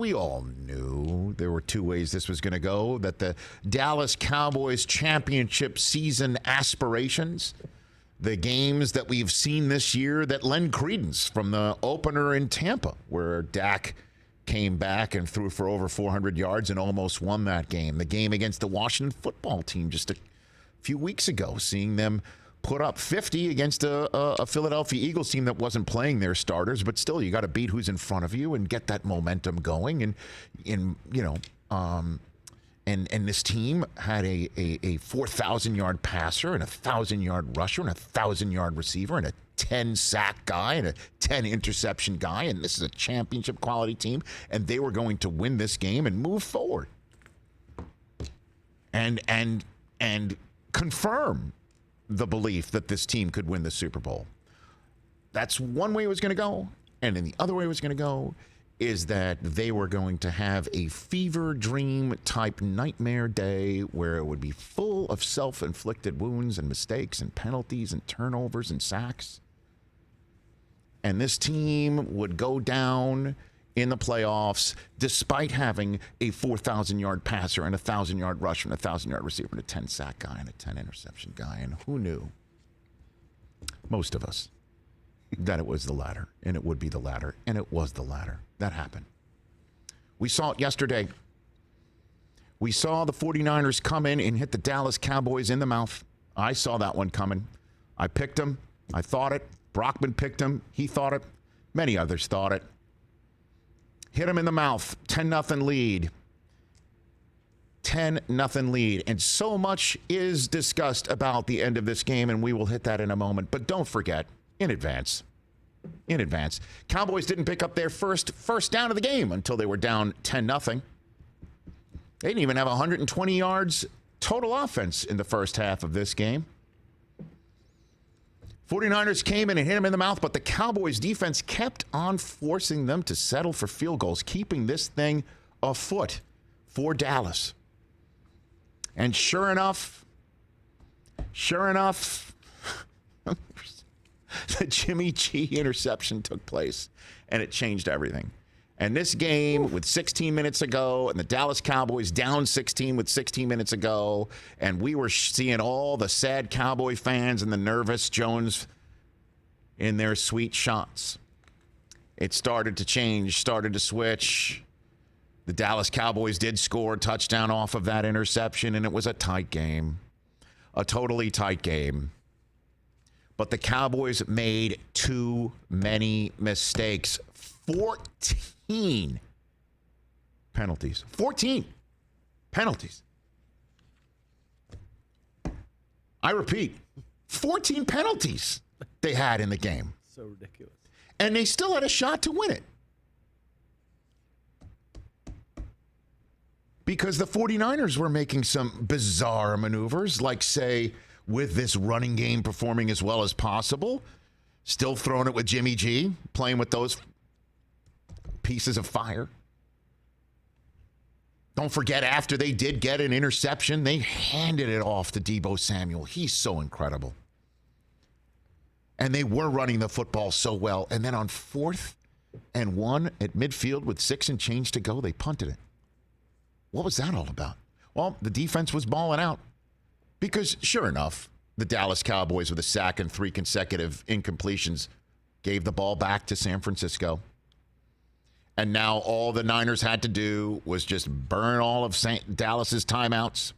We all knew there were two ways this was going to go, that the Dallas Cowboys championship season aspirations, the games that we've seen this year that lend credence, from the opener in Tampa, where Dak came back and threw for over 400 yards and almost won that game. The game against the Washington football team just a few weeks ago, seeing them put up 50 against a Philadelphia Eagles team that wasn't playing their starters, but still, you got to beat who's in front of you and get that momentum going. And this team had a 4,000-yard passer and a 1,000-yard rusher and a 1,000-yard receiver and a 10-sack guy and a 10-interception guy. And this is a championship quality team, and they were going to win this game and move forward and confirm the belief that this team could win the Super Bowl. That's one way it was going to go. And then the other way it was going to go is that they were going to have a fever dream type nightmare day where it would be full of self-inflicted wounds and mistakes and penalties and turnovers and sacks. And this team would go down in the playoffs despite having a 4,000-yard passer and a 1,000-yard rusher and a 1,000-yard receiver and a 10-sack guy and a 10-interception guy. And who knew? Most of us. That it was the latter, and it would be the latter, and it was the latter. That happened. We saw it yesterday. We saw the 49ers come in and hit the Dallas Cowboys in the mouth. I saw that one coming. I picked them. I thought it. Brockman picked him. He thought it. Many others thought it. Hit him in the mouth. 10-0 lead. 10-0 lead. And so much is discussed about the end of this game, and we will hit that in a moment. But don't forget, in advance, Cowboys didn't pick up their first down of the game until they were down 10-0. They didn't even have 120 yards total offense in the first half of this game. 49ers came in and hit them in the mouth, but the Cowboys defense kept on forcing them to settle for field goals, keeping this thing afoot for Dallas. And sure enough, the Jimmy G interception took place, and it changed everything. And this game with 16 minutes ago, and the Dallas Cowboys down 16 with 16 minutes ago, and we were seeing all the sad Cowboy fans and the nervous Jones in their sweet shots. It started to change, started to switch. The Dallas Cowboys did score a touchdown off of that interception, and it was a tight game, a totally tight game. But the Cowboys made too many mistakes. 14 penalties. 14 penalties. I repeat, 14 penalties they had in the game. So ridiculous. And they still had a shot to win it. Because the 49ers were making some bizarre maneuvers, like, say, with this running game performing as well as possible, still throwing it with Jimmy G, playing with those pieces of fire. Don't forget, after they did get an interception, they handed it off to Deebo Samuel. He's so incredible. And they were running the football so well. And then on 4th and 1 at midfield with 6 and change to go, they punted it. What was that all about? Well, the defense was balling out. Because, sure enough, the Dallas Cowboys with a sack and 3 consecutive incompletions gave the ball back to San Francisco. And now all the Niners had to do was just burn all of Dallas's timeouts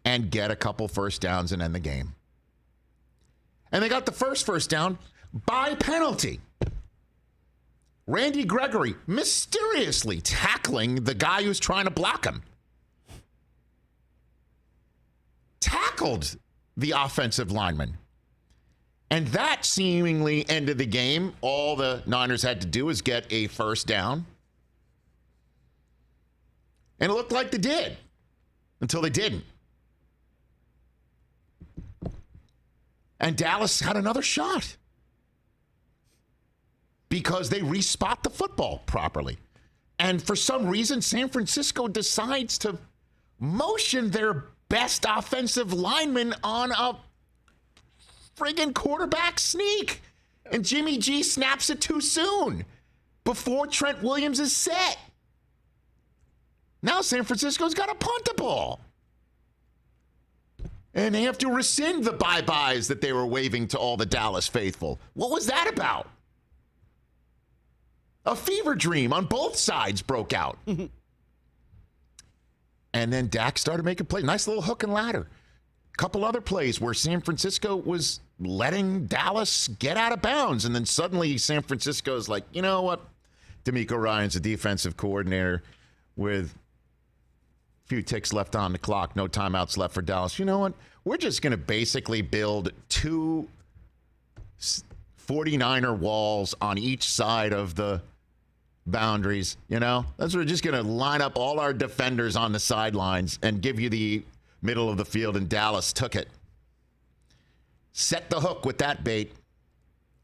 and get a couple first downs and end the game. And they got the first down by penalty. Randy Gregory mysteriously tackling the guy who's trying to block him. Tackled the offensive lineman. And that seemingly ended the game. All the Niners had to do was get a first down. And it looked like they did until they didn't. And Dallas had another shot because they respot the football properly. And for some reason, San Francisco decides to motion their best offensive lineman on a friggin' quarterback sneak. And Jimmy G snaps it too soon before Trent Williams is set. Now San Francisco's got to punt the ball. And they have to rescind the bye-byes that they were waving to all the Dallas faithful. What was that about? A fever dream on both sides broke out. And then Dak started making plays. Nice little hook and ladder. Couple other plays where San Francisco was letting Dallas get out of bounds. And then suddenly San Francisco's like, you know what? DeMeco Ryans a defensive coordinator with a few ticks left on the clock. No timeouts left for Dallas. You know what? We're just going to basically build 2 49er walls on each side of the boundaries, you know? We're just going to line up all our defenders on the sidelines and give you the middle of the field, and Dallas took it. Set the hook with that bait.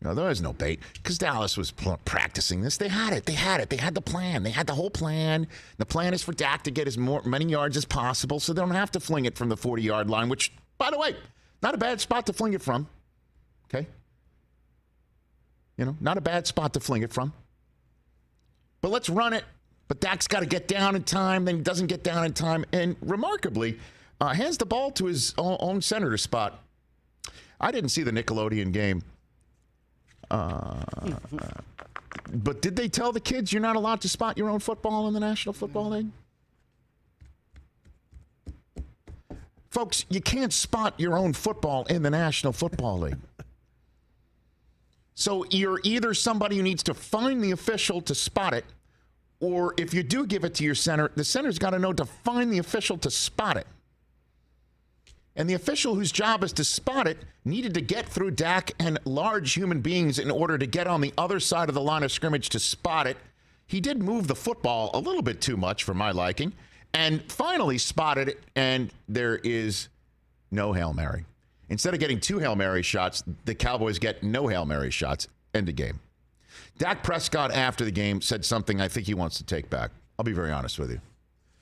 No, there was no bait because Dallas was practicing this. They had it. They had the plan. They had the whole plan. The plan is for Dak to get as many yards as possible so they don't have to fling it from the 40-yard line, which, by the way, not a bad spot to fling it from. Okay? You know, not a bad spot to fling it from. But let's run it. But Dak's got to get down in time. Then he doesn't get down in time. And remarkably, hands the ball to his own senator spot. I didn't see the Nickelodeon game. But did they tell the kids you're not allowed to spot your own football in the National Football League? Folks, you can't spot your own football in the National Football League. So you're either somebody who needs to find the official to spot it, or if you do give it to your center, the center's got to know to find the official to spot it. And the official whose job is to spot it needed to get through Dak and large human beings in order to get on the other side of the line of scrimmage to spot it. He did move the football a little bit too much for my liking and finally spotted it, and there is no Hail Mary. Instead of getting 2 Hail Mary shots, the Cowboys get no Hail Mary shots. End of game. Dak Prescott, after the game, said something I think he wants to take back. I'll be very honest with you.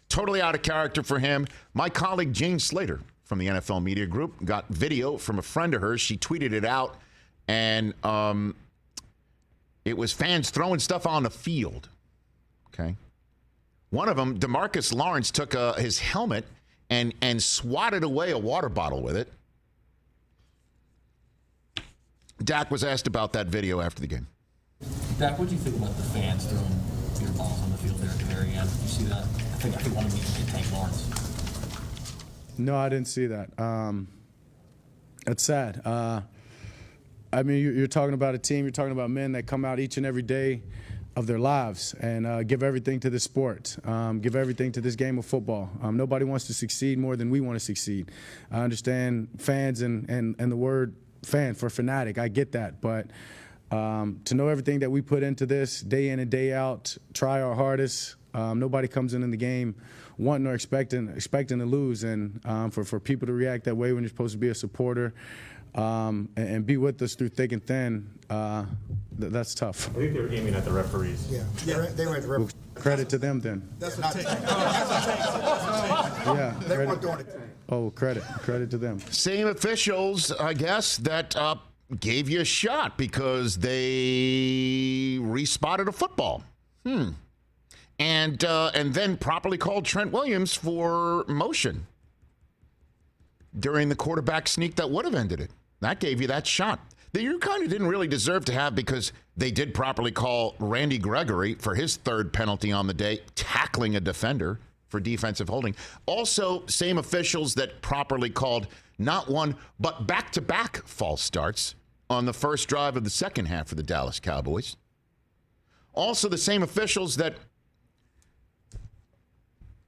Totally out of character for him. My colleague Jane Slater from the NFL Media Group got video from a friend of hers. She tweeted it out, and it was fans throwing stuff on the field. Okay. One of them, DeMarcus Lawrence, took his helmet and swatted away a water bottle with it. Dak was asked about that video after the game. Dak, what do you think about the fans throwing beer balls on the field there at the very end? Did you see that? I think one of them hit Tank Lawrence. No, I didn't see that. It's sad. I mean, you're talking about a team, you're talking about men that come out each and every day of their lives and give everything to this sport, give everything to this game of football. Nobody wants to succeed more than we want to succeed. I understand fans and the word fan for fanatic. I get that. But to know everything that we put into this day in and day out, try our hardest. Nobody comes in the game wanting or expecting to lose. And for people to react that way when you're supposed to be a supporter and be with us through thick and thin, that's tough. I think they were aiming at the referees. Yeah, they were at the referees. Credit to them then. That's what I'm saying. Yeah. They weren't doing it. Oh, credit to them. Same officials, I guess, that gave you a shot because they respotted a football. And then properly called Trent Williams for motion during the quarterback sneak that would have ended it. That gave you that shot that you kind of didn't really deserve to have because they did properly call Randy Gregory for his 3rd penalty on the day, tackling a defender for defensive holding. Also, same officials that properly called not one, but back-to-back false starts on the first drive of the second half of the Dallas Cowboys. Also, the same officials that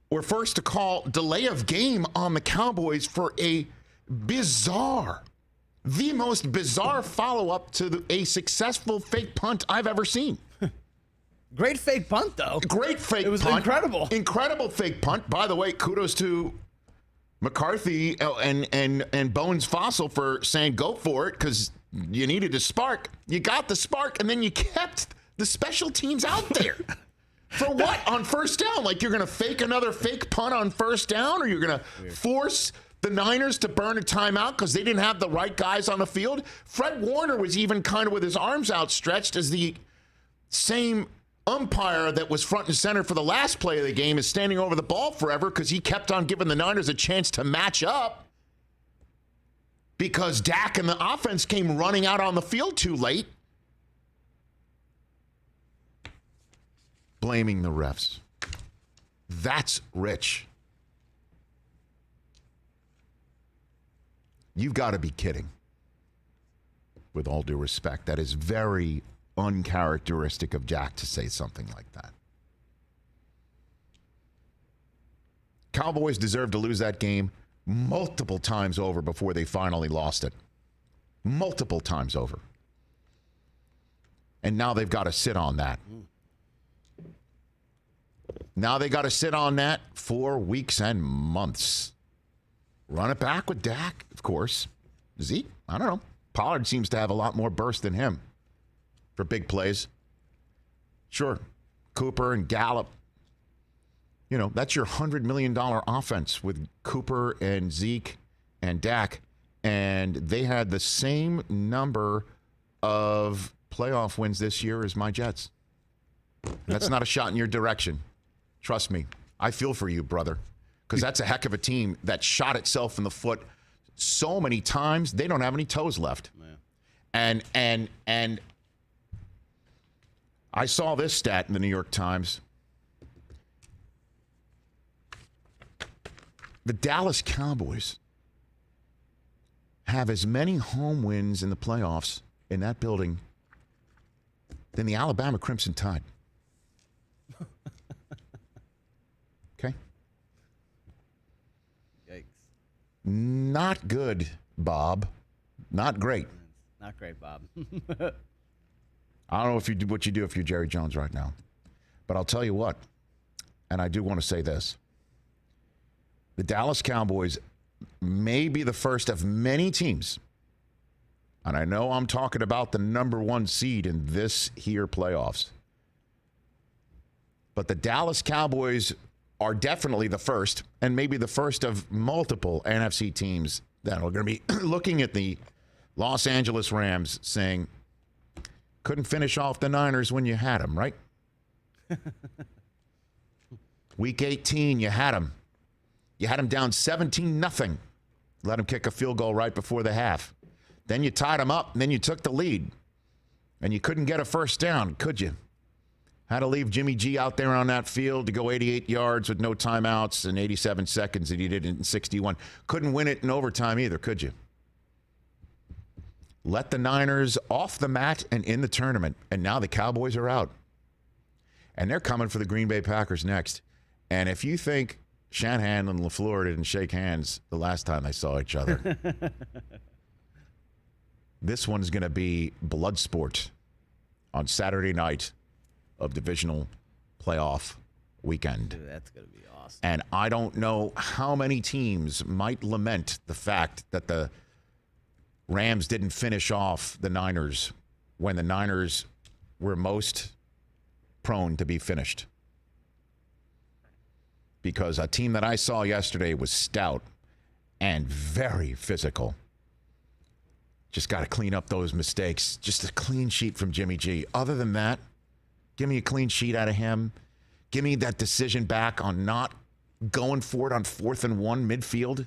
were first to call delay of game on the Cowboys for a the most bizarre follow-up to a successful fake punt I've ever seen. Great fake punt, though. Great fake punt. It was incredible. Incredible fake punt. By the way, kudos to McCarthy and Bones Fossil for saying go for it because you needed a spark. You got the spark, and then you kept the special teams out there. For what? On first down? Like you're going to fake another fake punt on first down, or you're going to force the Niners to burn a timeout because they didn't have the right guys on the field? Fred Warner was even kind of with his arms outstretched as the same umpire that was front and center for the last play of the game is standing over the ball forever because he kept on giving the Niners a chance to match up because Dak and the offense came running out on the field too late. Blaming the refs. That's Rich. You've got to be kidding. With all due respect, that is very uncharacteristic of Jack to say something like that. Cowboys deserved to lose that game multiple times over before they finally lost it. Multiple times over. And now they've got to sit on that. Now they got to sit on that for weeks and months. Run it back with Dak, of course. Zeke, I don't know. Pollard seems to have a lot more burst than him for big plays. Sure, Cooper and Gallup. You know, that's your $100 million offense with Cooper and Zeke and Dak. And they had the same number of playoff wins this year as my Jets. That's not a shot in your direction. Trust me. I feel for you, brother. Because that's a heck of a team that shot itself in the foot so many times, they don't have any toes left. Yeah. And I saw this stat in the New York Times. The Dallas Cowboys have as many home wins in the playoffs in that building than the Alabama Crimson Tide. Okay? Yikes. Not good, Bob. Not great. Not great, Bob. I don't know if you do what you do if you're Jerry Jones right now. But I'll tell you what, and I do want to say this. The Dallas Cowboys may be the first of many teams, and I know I'm talking about the number one seed in this here playoffs, but the Dallas Cowboys are definitely the first, and maybe the first of multiple NFC teams that are going to be looking at the Los Angeles Rams saying, couldn't finish off the Niners when you had them, right? Week 18, you had them. You had them down 17-0. Let them kick a field goal right before the half. Then you tied them up, and then you took the lead. And you couldn't get a first down, could you? Had to leave Jimmy G out there on that field to go 88 yards with no timeouts and 87 seconds, and you did it in 61. Couldn't win it in overtime either, could you? Let the Niners off the mat and in the tournament, and now the Cowboys are out. And they're coming for the Green Bay Packers next. And if you think Shanahan and LaFleur didn't shake hands the last time they saw each other, this one's going to be blood sport on Saturday night of divisional playoff weekend. Dude, that's going to be awesome. And I don't know how many teams might lament the fact that the Rams didn't finish off the Niners when the Niners were most prone to be finished. Because a team that I saw yesterday was stout and very physical. Just got to clean up those mistakes. Just a clean sheet from Jimmy G. Other than that, give me a clean sheet out of him. Give me that decision back on not going for it on 4th and 1 midfield.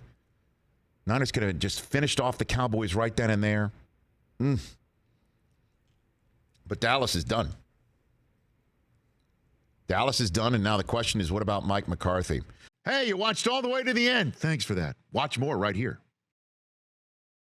Niners could have just finished off the Cowboys right then and there. But Dallas is done. Dallas is done, and now the question is, what about Mike McCarthy? Hey, you watched all the way to the end. Thanks for that. Watch more right here.